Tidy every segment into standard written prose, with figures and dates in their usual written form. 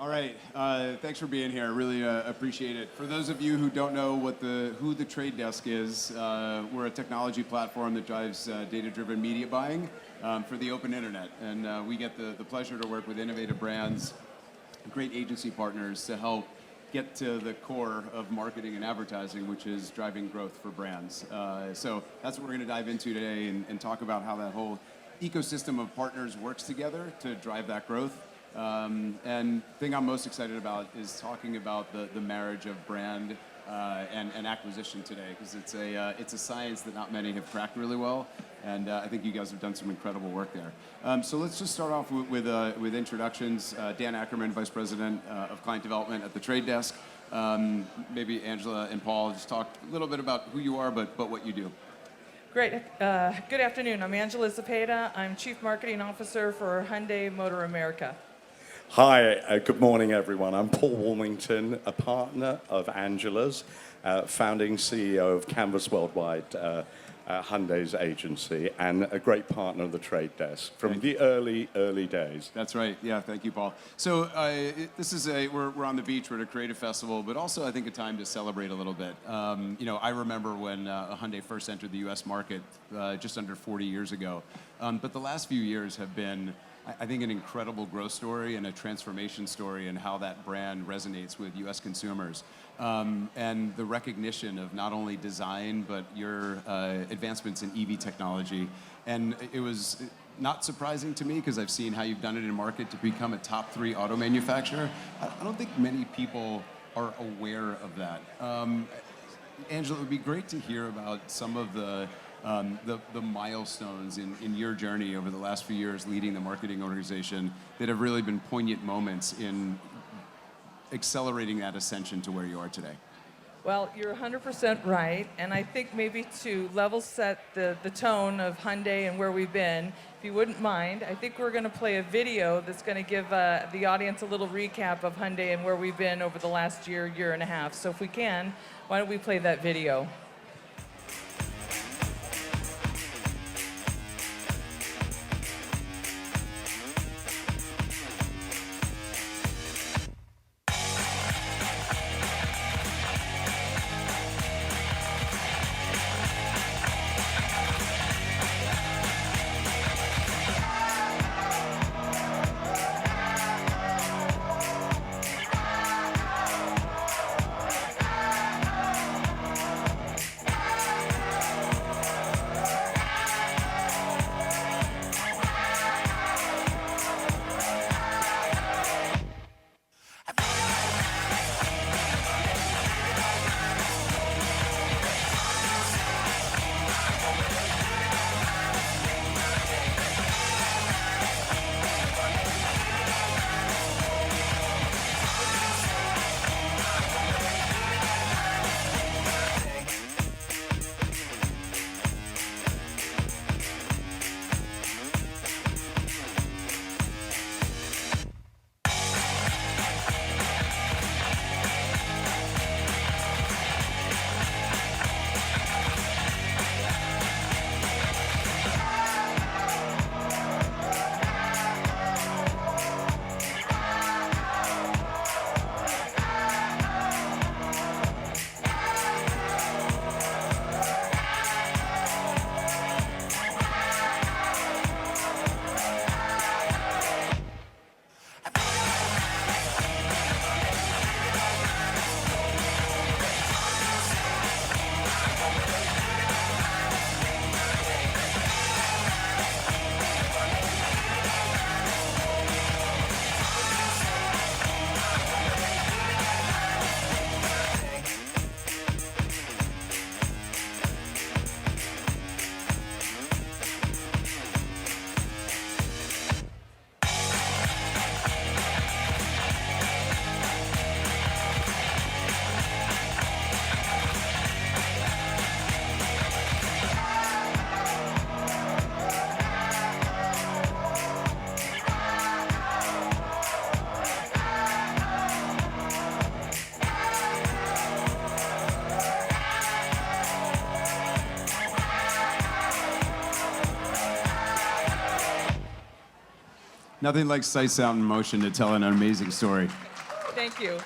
All right, thanks for being here. I really appreciate it. For those of you who don't know who the Trade Desk is, we're a technology platform that drives data-driven media buying for the open internet. And we get the pleasure to work with innovative brands, great agency partners to help get to the core of marketing and advertising, which is driving growth for brands. So that's what we're going to dive into today and talk about how that whole ecosystem of partners works together to drive that growth. And the thing I'm most excited about is talking about the marriage of brand and acquisition today, because it's a science that not many have cracked really well, and I think you guys have done some incredible work there. So let's just start off with introductions. Dan Ackerman, Vice President of Client Development at the Trade Desk. Maybe Angela and Paul just talk a little bit about who you are, but what you do. Great. Good afternoon. I'm Angela Zepeda. I'm Chief Marketing Officer for Hyundai Motor America. Hi, good morning, everyone. I'm Paul Woolmington, a partner of Angela's, founding CEO of Canvas Worldwide, Hyundai's agency, and a great partner of the Trade Desk from the early days. That's right. Yeah, thank you, Paul. So this is we're on the beach, we're at a creative festival, but also I think a time to celebrate a little bit. I remember when Hyundai first entered the U.S. market just under 40 years ago, but the last few years have been, I think, an incredible growth story and a transformation story in how that brand resonates with U.S. consumers. And the recognition of not only design, but your advancements in EV technology. And it was not surprising to me, because I've seen how you've done it in market to become a top 3 auto manufacturer. I don't think many people are aware of that. Angela, it would be great to hear about some of the milestones in your journey over the last few years leading the marketing organization that have really been poignant moments in accelerating that ascension to where you are today. Well, you're 100% right, and I think maybe to level set the tone of Hyundai and where we've been, if you wouldn't mind, I think we're going to play a video that's going to give the audience a little recap of Hyundai and where we've been over the last year and a half. So if we can, why don't we play that video? Nothing like sight, sound, and motion to tell an amazing story. Thank you.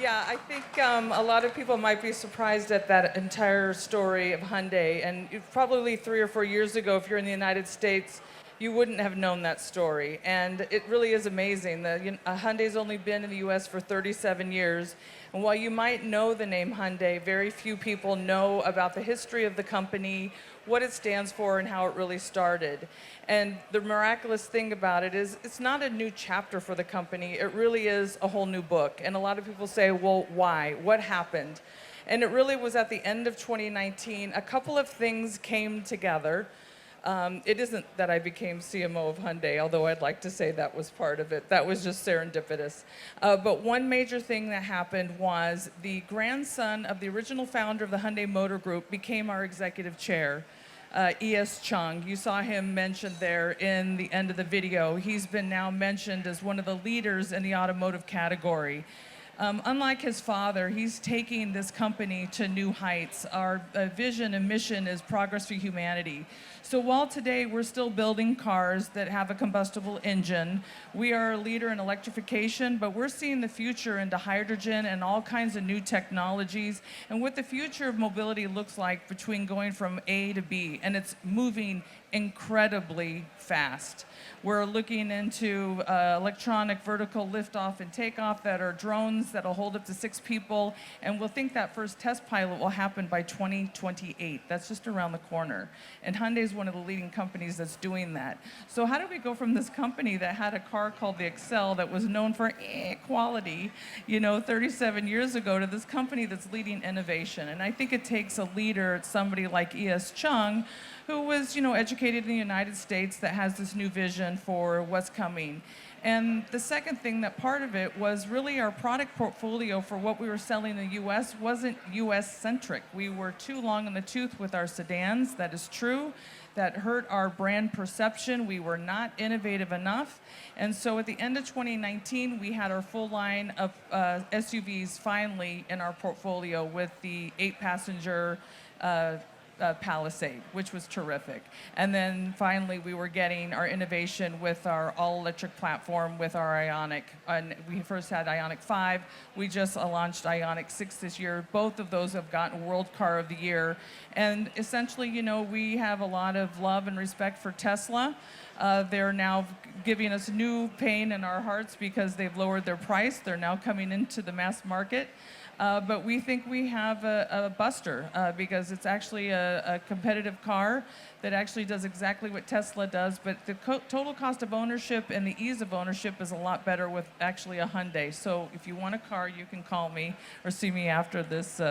Yeah, I think a lot of people might be surprised at that entire story of Hyundai. And probably 3 or 4 years ago, if you're in the United States, you wouldn't have known that story. And it really is amazing. Hyundai's only been in the U.S. for 37 years. And while you might know the name Hyundai, very few people know about the history of the company, what it stands for, and how it really started. And the miraculous thing about it is it's not a new chapter for the company. It really is a whole new book. And a lot of people say, well, why? What happened? And it really was at the end of 2019, a couple of things came together. It isn't that I became CMO of Hyundai, although I'd like to say that was part of it. That was just serendipitous. But one major thing that happened was the grandson of the original founder of the Hyundai Motor Group became our executive chair, E.S. Chung. You saw him mentioned there in the end of the video. He's been now mentioned as one of the leaders in the automotive category. Unlike his father, he's taking this company to new heights. Our vision and mission is progress for humanity. So while today we're still building cars that have a combustible engine, we are a leader in electrification, but we're seeing the future into hydrogen and all kinds of new technologies, and what the future of mobility looks like between going from A to B, and it's moving incredibly fast. We're looking into electronic vertical liftoff and takeoff that are drones that'll hold up to 6 people, and we'll think that first test pilot will happen by 2028. That's just around the corner. And Hyundai is one of the leading companies that's doing that. So how do we go from this company that had a car called the Excel that was known for quality, 37 years ago, to this company that's leading innovation? And I think it takes a leader, somebody like E.S. Chung, who was, educated in the United States, that has this new vision for what's coming. And the second thing, that part of it was really our product portfolio for what we were selling in the U.S. wasn't U.S.-centric. We were too long in the tooth with our sedans. That is true. That hurt our brand perception. We were not innovative enough. And so at the end of 2019, we had our full line of SUVs finally in our portfolio with the 8-passenger Palisade, which was terrific. And then finally, we were getting our innovation with our all-electric platform with our Ioniq. And we first had Ioniq 5. We just launched Ioniq 6 this year. Both of those have gotten World Car of the Year. And essentially, we have a lot of love and respect for Tesla. They're now giving us new pain in our hearts because they've lowered their price. They're now coming into the mass market. But we think we have a buster because it's actually a competitive car that actually does exactly what Tesla does, but the total cost of ownership and the ease of ownership is a lot better with actually a Hyundai. So if you want a car, you can call me or see me after this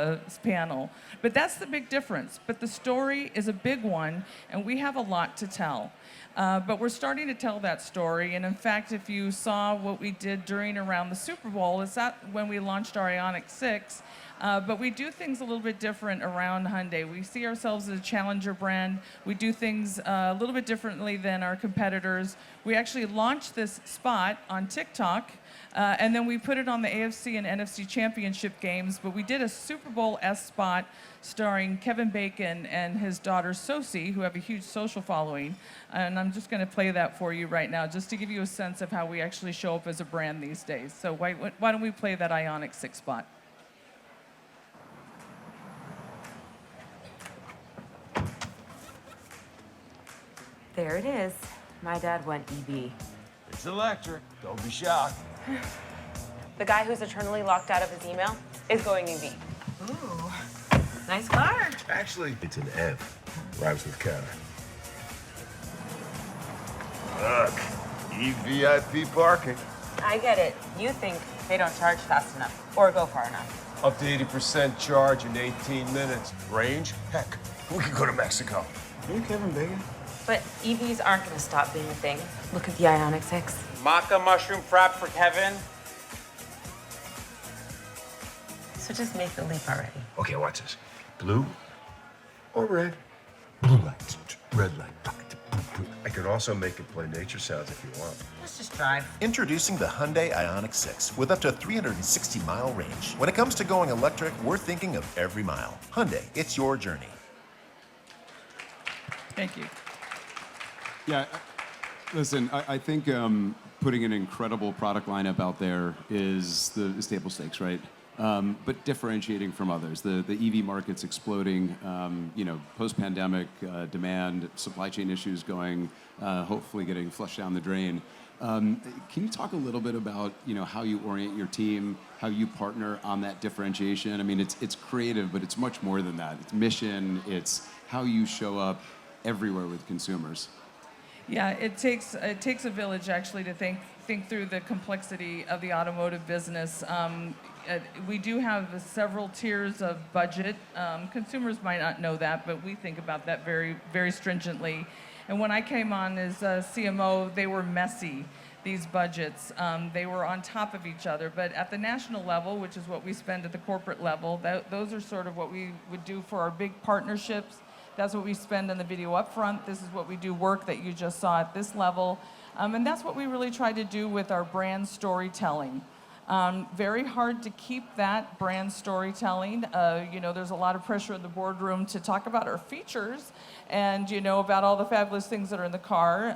panel. But that's the big difference. But the story is a big one, and we have a lot to tell. But we're starting to tell that story, and in fact, if you saw what we did around the Super Bowl, is that when we launched our Ioniq 6, but we do things a little bit different around Hyundai. We see ourselves as a challenger brand. We do things a little bit differently than our competitors. We actually launched this spot on TikTok, and then we put it on the AFC and NFC championship games, but we did a Super Bowl-esque spot starring Kevin Bacon and his daughter Sosie, who have a huge social following. And I'm just going to play that for you right now, just to give you a sense of how we actually show up as a brand these days. So why don't we play that Ioniq 6 spot? There it is. My dad went EV. It's electric. Don't be shocked. The guy who's eternally locked out of his email is going EV. Ooh, nice car. Actually, it's an EV. Rhymes with car. Look, EVIP parking. I get it. You think they don't charge fast enough or go far enough. Up to 80% charge in 18 minutes. Range? Heck, we could go to Mexico. You Kevin Bacon? But EVs aren't going to stop being a thing. Look at the Ioniq 6. Maca mushroom frap for Kevin. So just make the leap already. Okay, watch this. Blue or red? Blue light, red light. I could also make it play nature sounds if you want. Let's just drive. Introducing the Hyundai Ioniq 6 with up to 360-mile range. When it comes to going electric, we're thinking of every mile. Hyundai, it's your journey. Thank you. Yeah, Listen, I think putting an incredible product lineup out there is the table stakes, right? But differentiating from others. The EV market's exploding. Post-pandemic demand, supply chain issues going, hopefully getting flushed down the drain. Can you talk a little bit about how you orient your team, how you partner on that differentiation? I mean, it's creative, but it's much more than that. It's mission. It's how you show up everywhere with consumers. Yeah, it takes a village actually to think through the complexity of the automotive business. We do have several tiers of budget. Consumers might not know that, but we think about that very, very stringently. And when I came on as CMO, they were messy, these budgets. They were on top of each other. But at the national level, which is what we spend at the corporate level, those are sort of what we would do for our big partnerships. That's what we spend on the video up front. This is what we do work that you just saw at this level. And that's what we really try to do with our brand storytelling. Very hard to keep that brand storytelling. There's a lot of pressure in the boardroom to talk about our features and, about all the fabulous things that are in the car.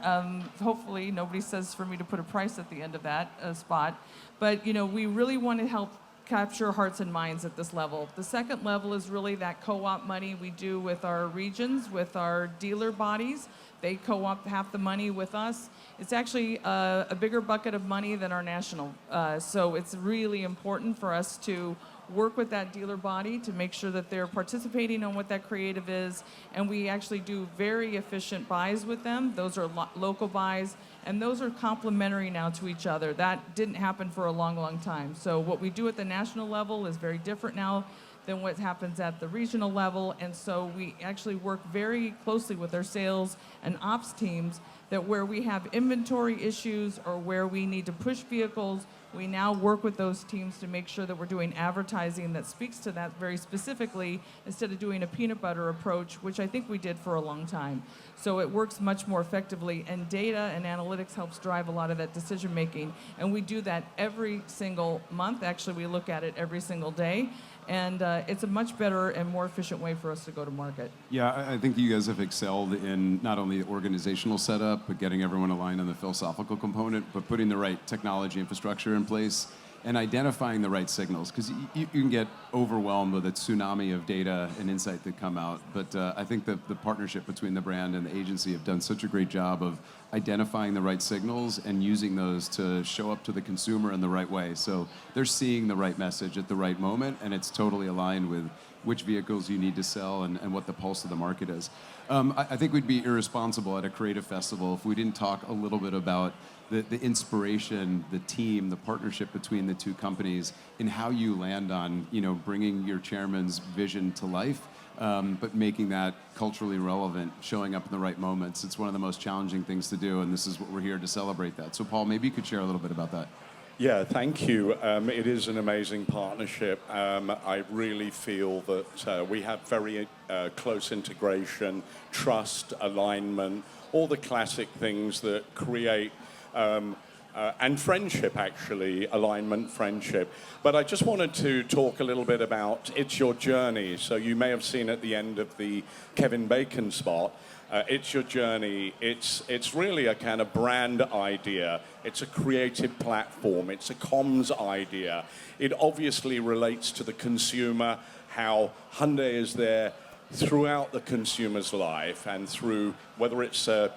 Hopefully nobody says for me to put a price at the end of that spot. But, we really want to help capture hearts and minds at this level. The second level is really that co-op money we do with our regions, with our dealer bodies. They co-op half the money with us. It's actually a bigger bucket of money than our national. So it's really important for us to work with that dealer body to make sure that they're participating on what that creative is. And we actually do very efficient buys with them. Those are local buys. And those are complementary now to each other. That didn't happen for a long, long time. So what we do at the national level is very different now than what happens at the regional level. And so we actually work very closely with our sales and ops teams that where we have inventory issues or where we need to push vehicles, we now work with those teams to make sure that we're doing advertising that speaks to that very specifically instead of doing a peanut butter approach, which I think we did for a long time. So it works much more effectively, and data and analytics helps drive a lot of that decision making. And we do that every single month. Actually, we look at it every single day. And it's a much better and more efficient way for us to go to market. Yeah, I think you guys have excelled in not only the organizational setup, but getting everyone aligned on the philosophical component, but putting the right technology infrastructure in place and identifying the right signals. Because you can get overwhelmed with a tsunami of data and insight that come out. But I think that the partnership between the brand and the agency have done such a great job of identifying the right signals and using those to show up to the consumer in the right way. So they're seeing the right message at the right moment, and it's totally aligned with which vehicles you need to sell and what the pulse of the market is. I think we'd be irresponsible at a creative festival if we didn't talk a little bit about the inspiration, the team, the partnership between the two companies, and how you land on bringing your chairman's vision to life, but making that culturally relevant, showing up in the right moments. It's one of the most challenging things to do, and this is what we're here to celebrate that. So Paul, maybe you could share a little bit about that. Yeah, thank you. It is an amazing partnership. I really feel that we have very close integration, trust, alignment, all the classic things that create and friendship, actually, alignment, friendship. But I just wanted to talk a little bit about It's Your Journey. So you may have seen at the end of the Kevin Bacon spot, It's Your Journey. It's really a kind of brand idea. It's a creative platform. It's a comms idea. It obviously relates to the consumer, how Hyundai is there throughout the consumer's life and through whether it's the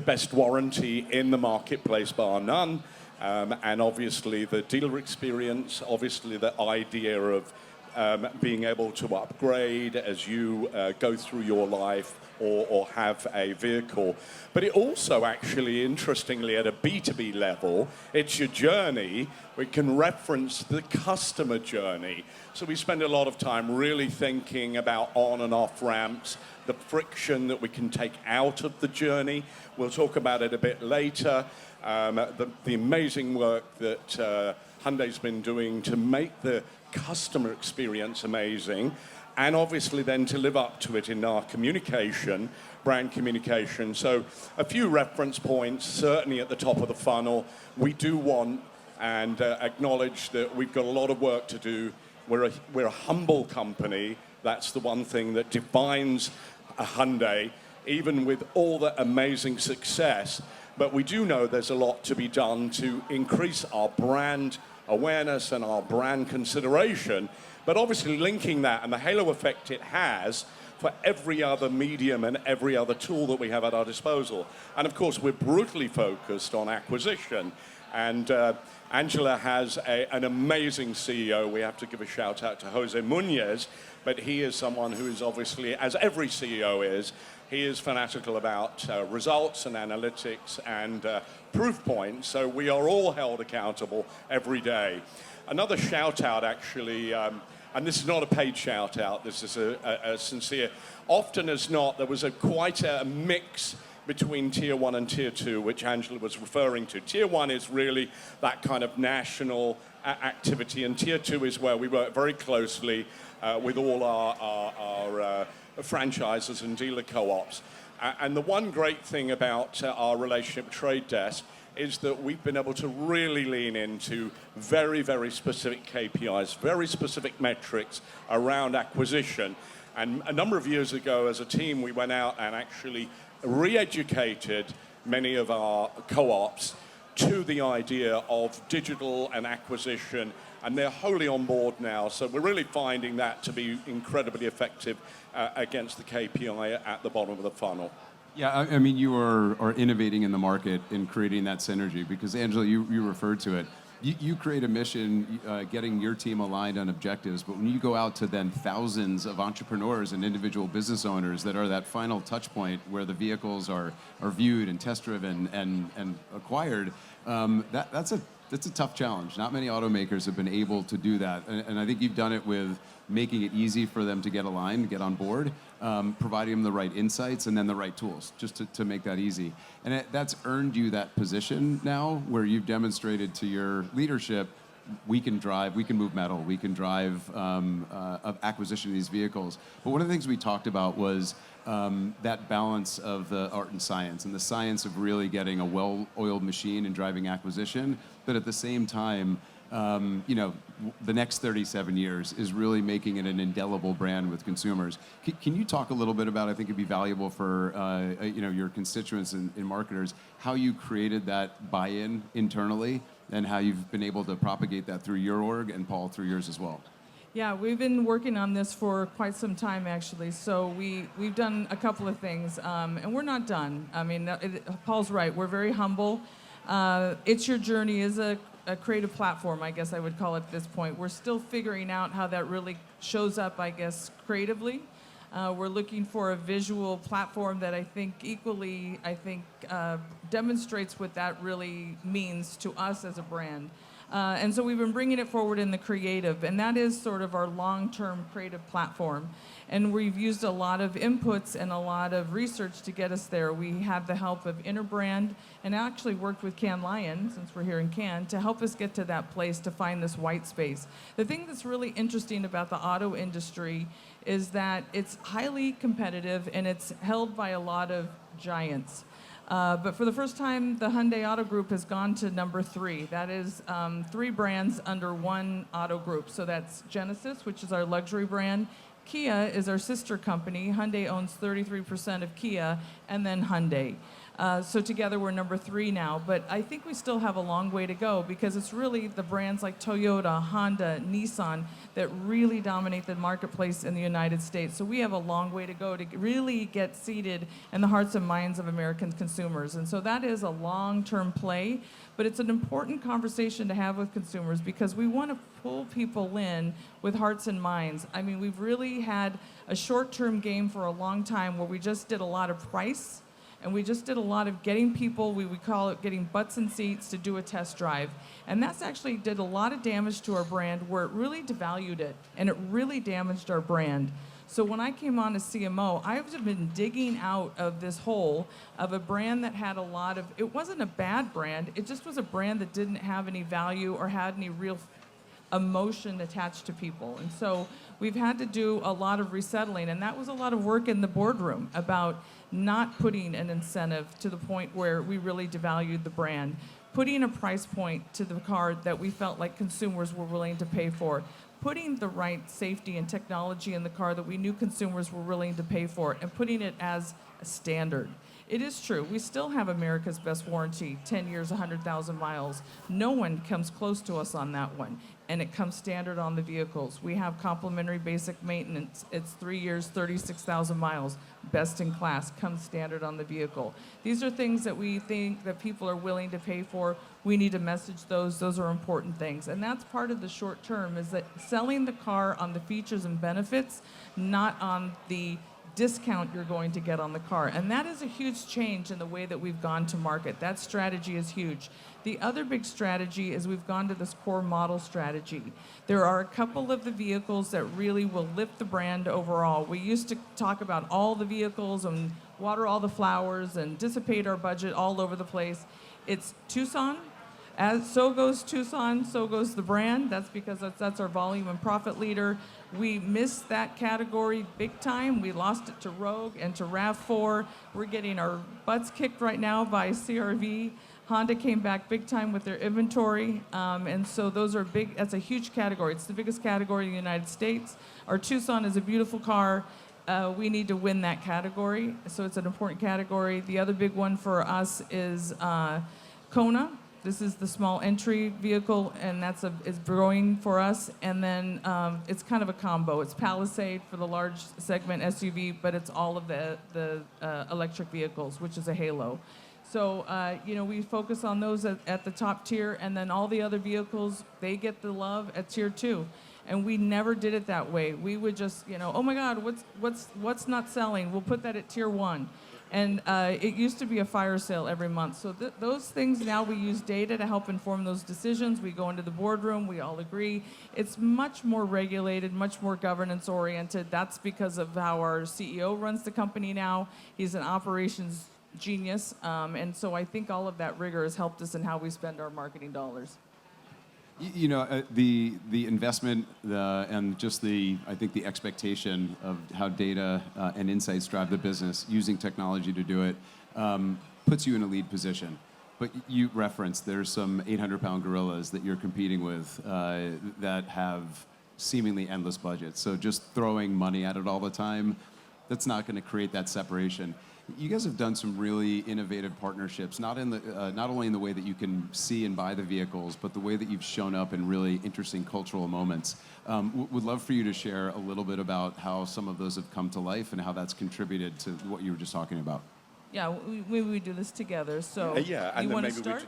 best warranty in the marketplace, bar none, and obviously the dealer experience, obviously the idea of being able to upgrade as you go through your life or have a vehicle. But it also actually, interestingly, at a B2B level, It's Your Journey. We can reference the customer journey. So we spend a lot of time really thinking about on and off ramps, the friction that we can take out of the journey. We'll talk about it a bit later. The amazing work that Hyundai's been doing to make the customer experience amazing, and obviously then to live up to it in our communication, brand communication. So a few reference points, certainly at the top of the funnel. We do want and acknowledge that we've got a lot of work to do. We're a humble company. That's the one thing that defines a Hyundai. Even with all the amazing success, But we do know there's a lot to be done to increase our brand awareness and our brand consideration, but obviously linking that and the halo effect it has for every other medium and every other tool that we have at our disposal. And of course, we're brutally focused on acquisition. And Angela has an amazing CEO. We have to give a shout out to Jose Munoz, but he is someone who is obviously, as every CEO is, he is fanatical about results and analytics and proof points. So we are all held accountable every day. Another shout out, actually, and this is not a paid shout out, this is a sincere. Often as not, there was quite a mix between Tier 1 and Tier 2, which Angela was referring to. Tier 1 is really that kind of national activity, and Tier 2 is where we work very closely with all our franchises and dealer co-ops. And the one great thing about our relationship with Trade Desk is that we've been able to really lean into very, very specific KPIs, very specific metrics around acquisition. And a number of years ago, as a team, we went out and actually re-educated many of our co-ops to the idea of digital and acquisition, and they're wholly on board now. So we're really finding that to be incredibly effective against the KPI at the bottom of the funnel. Yeah, I mean, you are innovating in the market in creating that synergy because, Angela, you referred to it. You create a mission, getting your team aligned on objectives, but when you go out to then thousands of entrepreneurs and individual business owners that are that final touch point where the vehicles are viewed and test-driven and acquired, that's a tough challenge. Not many automakers have been able to do that, and I think you've done it with making it easy for them to get aligned, get on board, providing them the right insights and then the right tools just to make that easy. And that's earned you that position now where you've demonstrated to your leadership, we can move metal, we can drive acquisition of these vehicles. But one of the things we talked about was that balance of the art and science, and the science of really getting a well-oiled machine and driving acquisition, but at the same time, the next 37 years is really making it an indelible brand with consumers. Can you talk a little bit about, I think it'd be valuable for your constituents and marketers, how you created that buy-in internally and how you've been able to propagate that through your org and Paul through yours as well? Yeah, we've been working on this for quite some time, actually. So we've done a couple of things, and we're not done. I mean, Paul's right. We're very humble. It's Your Journey is a creative platform, I guess I would call it at this point. We're still figuring out how that really shows up, I guess, creatively. We're looking for a visual platform that I think demonstrates what that really means to us as a brand. And so we've been bringing it forward in the creative, and that is sort of our long-term creative platform. And we've used a lot of inputs and a lot of research to get us there. We have the help of Interbrand and actually worked with Cannes Lion, since we're here in Cannes, to help us get to that place to find this white space. The thing that's really interesting about the auto industry is that it's highly competitive and it's held by a lot of giants. But for the first time, the Hyundai Auto Group has gone to number 3. That is 3 brands under one auto group. So that's Genesis, which is our luxury brand. Kia is our sister company. Hyundai owns 33% of Kia, and then Hyundai. So together we're number 3 now, but I think we still have a long way to go because it's really the brands like Toyota, Honda, Nissan that really dominate the marketplace in the United States. So we have a long way to go to really get seated in the hearts and minds of American consumers. And so that is a long-term play, but it's an important conversation to have with consumers because we want to pull people in with hearts and minds. I mean, we've really had a short-term game for a long time where we just did a lot of price. And we just did a lot of getting people, we would call it getting butts in seats to do a test drive. And that's actually did a lot of damage to our brand where it really devalued it and it really damaged our brand. So when I came on as CMO, I've been digging out of this hole of a brand that had a lot of, it wasn't a bad brand, it just was a brand that didn't have any value or had any real emotion attached to people. And so we've had to do a lot of resettling, and that was a lot of work in the boardroom about not putting an incentive to the point where we really devalued the brand, putting a price point to the car that we felt like consumers were willing to pay for, putting the right safety and technology in the car that we knew consumers were willing to pay for, and putting it as a standard. It is true. We still have America's best warranty, 10 years, 100,000 miles. No one comes close to us on that one, and it comes standard on the vehicles. We have complimentary basic maintenance. It's 3 years, 36,000 miles, best in class, comes standard on the vehicle. These are things that we think that people are willing to pay for. We need to message those. Those are important things. And that's part of the short term, is that selling the car on the features and benefits, not on the discount you're going to get on the car. And that is a huge change in the way that we've gone to market. That strategy is huge. The other big strategy is we've gone to this core model strategy. There are a couple of the vehicles that really will lift the brand overall. We used to talk about all the vehicles and water all the flowers and dissipate our budget all over the place. It's Tucson. As so goes Tucson, so goes the brand. That's because that's our volume and profit leader. We missed that category big time. We lost it to Rogue and to RAV4. We're getting our butts kicked right now by CRV. Honda came back big time with their inventory, and so those are big. That's a huge category. It's the biggest category in the United States. Our Tucson is a beautiful car. We need to win that category, so it's an important category. The other big one for us is Kona. This is the small entry vehicle, and is growing for us. And then it's kind of a combo. It's Palisade for the large segment SUV, but it's all of the electric vehicles, which is a halo. So, we focus on those at the top tier, and then all the other vehicles, they get the love at tier 2. And we never did it that way. We would just, oh my God, what's not selling? We'll put that at tier 1. And it used to be a fire sale every month. So those things, now we use data to help inform those decisions. We go into the boardroom, we all agree. It's much more regulated, much more governance oriented. That's because of how our CEO runs the company now. He's an operations genius. And so I think all of that rigor has helped us in how we spend our marketing dollars. The investment and just I think the expectation of how data and insights drive the business, using technology to do it, puts you in a lead position. But you referenced there's some 800-pound gorillas that you're competing with that have seemingly endless budgets. So just throwing money at it all the time, that's not going to create that separation. You guys have done some really innovative partnerships, not only in the way that you can see and buy the vehicles, but the way that you've shown up in really interesting cultural moments. Would love for you to share a little bit about how some of those have come to life and how that's contributed to what you were just talking about. Yeah, we do this together. So and you want to maybe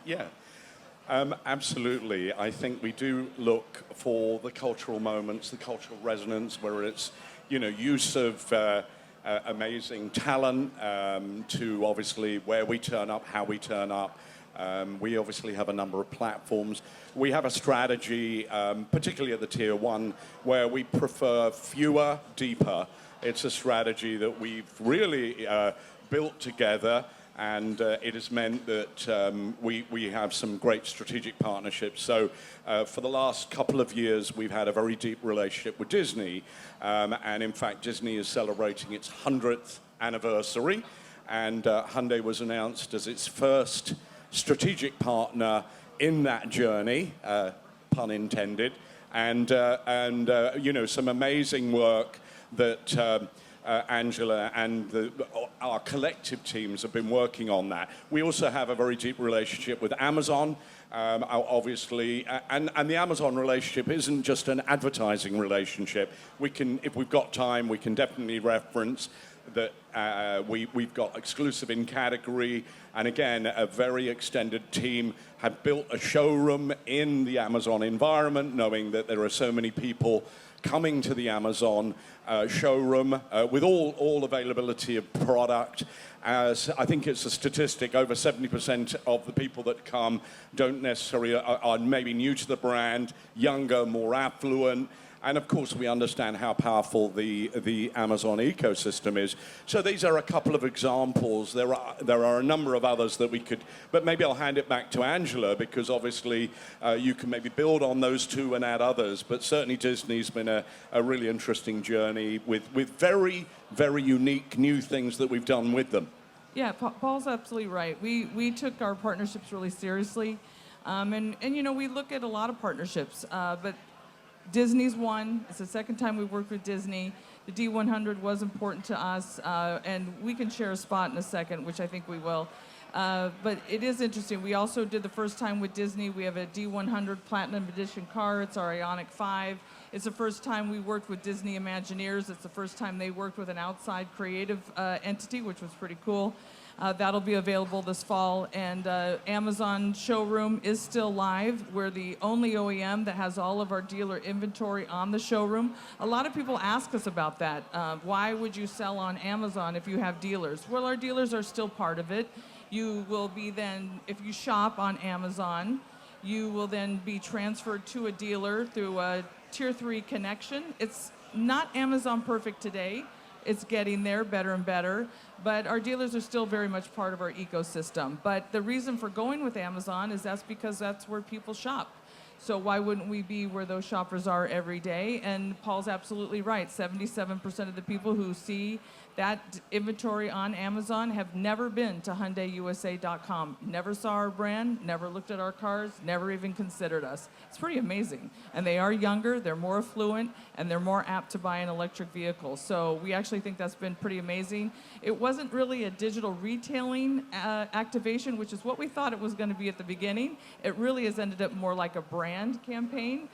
start? Absolutely. I think we do look for the cultural moments, the cultural resonance, where it's use of amazing talent to obviously where we turn up, how we turn up. We obviously have a number of platforms. We have a strategy, particularly at the tier 1, where we prefer fewer, deeper. It's a strategy that we've really built together, and it has meant that we have some great strategic partnerships. So for the last couple of years, we've had a very deep relationship with Disney. And in fact, Disney is celebrating its 100th anniversary. And Hyundai was announced as its first strategic partner in that journey, pun intended. And some amazing work that Angela and our collective teams have been working on that. We also have a very deep relationship with Amazon, obviously, and the Amazon relationship isn't just an advertising relationship. We can, if we've got time, we can definitely reference that we've got exclusive in category, and again, a very extended team had built a showroom in the Amazon environment, knowing that there are so many people coming to the Amazon showroom with all availability of product. As I think it's a statistic, over 70% of the people that come don't necessarily are maybe new to the brand, younger, more affluent. And of course, we understand how powerful the Amazon ecosystem is. So these are a couple of examples. There are a number of others that we could, but maybe I'll hand it back to Angela, because obviously you can maybe build on those two and add others. But certainly Disney's been a really interesting journey with very, very unique new things that we've done with them. Yeah, Paul's absolutely right. We took our partnerships really seriously. And we look at a lot of partnerships, but Disney's one. It's the second time we've worked with Disney. The D100 was important to us, and we can share a spot in a second, which I think we will. But it is interesting. We also did the first time with Disney. We have a D100 Platinum Edition car. It's our Ioniq 5. It's the first time we worked with Disney Imagineers. It's the first time they worked with an outside creative entity, which was pretty cool. That'll be available this fall. And Amazon showroom is still live. We're the only OEM that has all of our dealer inventory on the showroom. A lot of people ask us about that. Why would you sell on Amazon if you have dealers? Well, our dealers are still part of it. You will be then, if you shop on Amazon, you will then be transferred to a dealer through a Tier 3 connection. It's not Amazon perfect today. It's getting there better and better, but our dealers are still very much part of our ecosystem. But the reason for going with Amazon is because that's where people shop. So why wouldn't we be where those shoppers are every day? And Paul's absolutely right. 77% of the people who see that inventory on Amazon have never been to HyundaiUSA.com, never saw our brand, never looked at our cars, never even considered us. It's pretty amazing. And they are younger, they're more affluent, and they're more apt to buy an electric vehicle. So we actually think that's been pretty amazing. It wasn't really a digital retailing activation, which is what we thought it was going to be at the beginning. It really has ended up more like a brand campaign.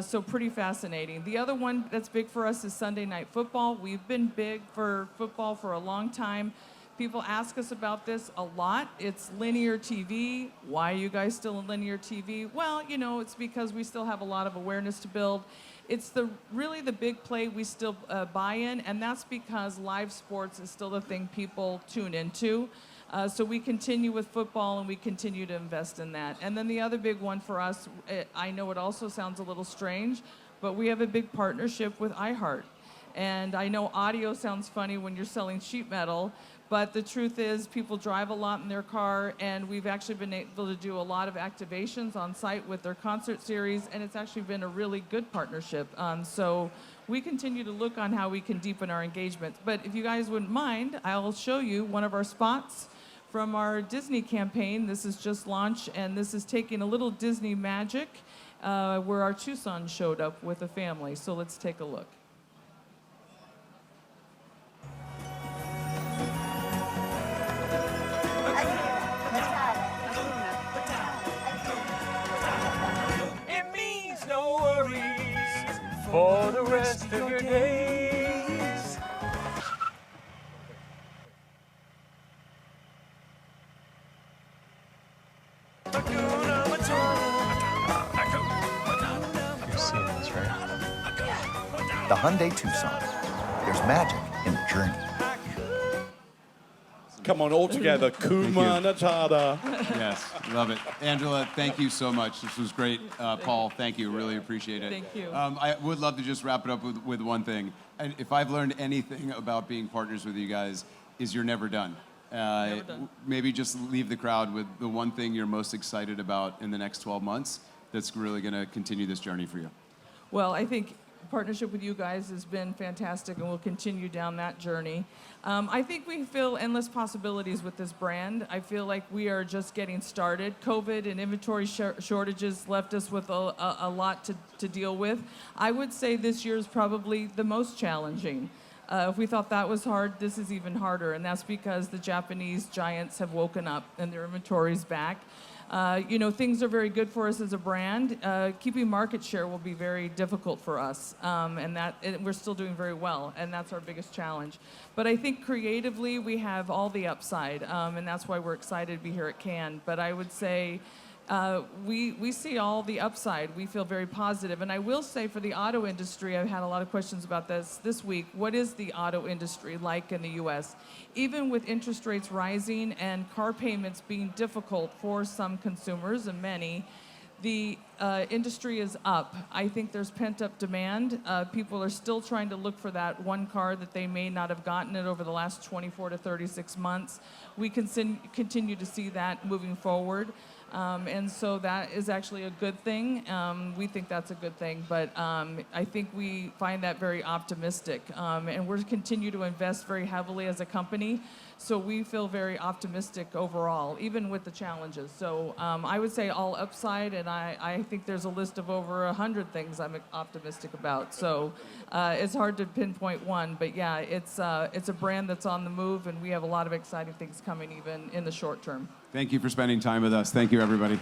So pretty fascinating. The other one that's big for us is Sunday Night Football. We've been big for football for a long time. People ask us about this a lot. It's linear TV. Why are you guys still in linear TV? Well, you know, it's because we still have a lot of awareness to build. It's really the big play we still buy in, and that's because live sports is still the thing people tune into. So we continue with football, and we continue to invest in that. And then the other big one for us, I know it also sounds a little strange, but we have a big partnership with iHeart. And I know audio sounds funny when you're selling sheet metal, but the truth is people drive a lot in their car, and we've actually been able to do a lot of activations on site with their concert series, and it's actually been a really good partnership. So we continue to look on how we can deepen our engagement. But if you guys wouldn't mind, I'll show you one of our spots from our Disney campaign. This is just launched, and this is taking a little Disney magic where our two sons showed up with a family. So let's take a look. It means no worries for the rest of your days. You've seen this, right? The Hyundai Tucson. There's magic in the journey. Come on, all together. Kuma Natada. Yes, love it. Angela, thank you so much. This was great. Paul, thank you. Really appreciate it. Thank you. I would love to just wrap it up with one thing. And if I've learned anything about being partners with you guys, is you're never done. Never done. Maybe just leave the crowd with the one thing you're most excited about in the next 12 months that's really going to continue this journey for you. Well, I think partnership with you guys has been fantastic, and we'll continue down that journey. I think we feel endless possibilities with this brand. I feel like we are just getting started. COVID and inventory shortages left us with a lot to deal with. I would say this year is probably the most challenging. If we thought that was hard, this is even harder, and that's because the Japanese giants have woken up and their inventory's back. You know, things are very good for us as a brand. Keeping market share will be very difficult for us, and we're still doing very well, and that's our biggest challenge. But I think creatively we have all the upside, and that's why we're excited to be here at Cannes. But I would say we see all the upside. We feel very positive. And I will say for the auto industry, I've had a lot of questions about this week. What is the auto industry like in the U.S.? Even with interest rates rising and car payments being difficult for some consumers and many, the industry is up. I think there's pent-up demand. People are still trying to look for that one car that they may not have gotten it over the last 24 to 36 months. We continue to see that moving forward. And so that is actually a good thing. We think that's a good thing, but I think we find that very optimistic. And we're continue to invest very heavily as a company, so we feel very optimistic overall, even with the challenges. So I would say all upside, and I think there's a list of over 100 things I'm optimistic about. So it's hard to pinpoint one, but yeah, it's a brand that's on the move, and we have a lot of exciting things coming even in the short term. Thank you for spending time with us. Thank you, everybody.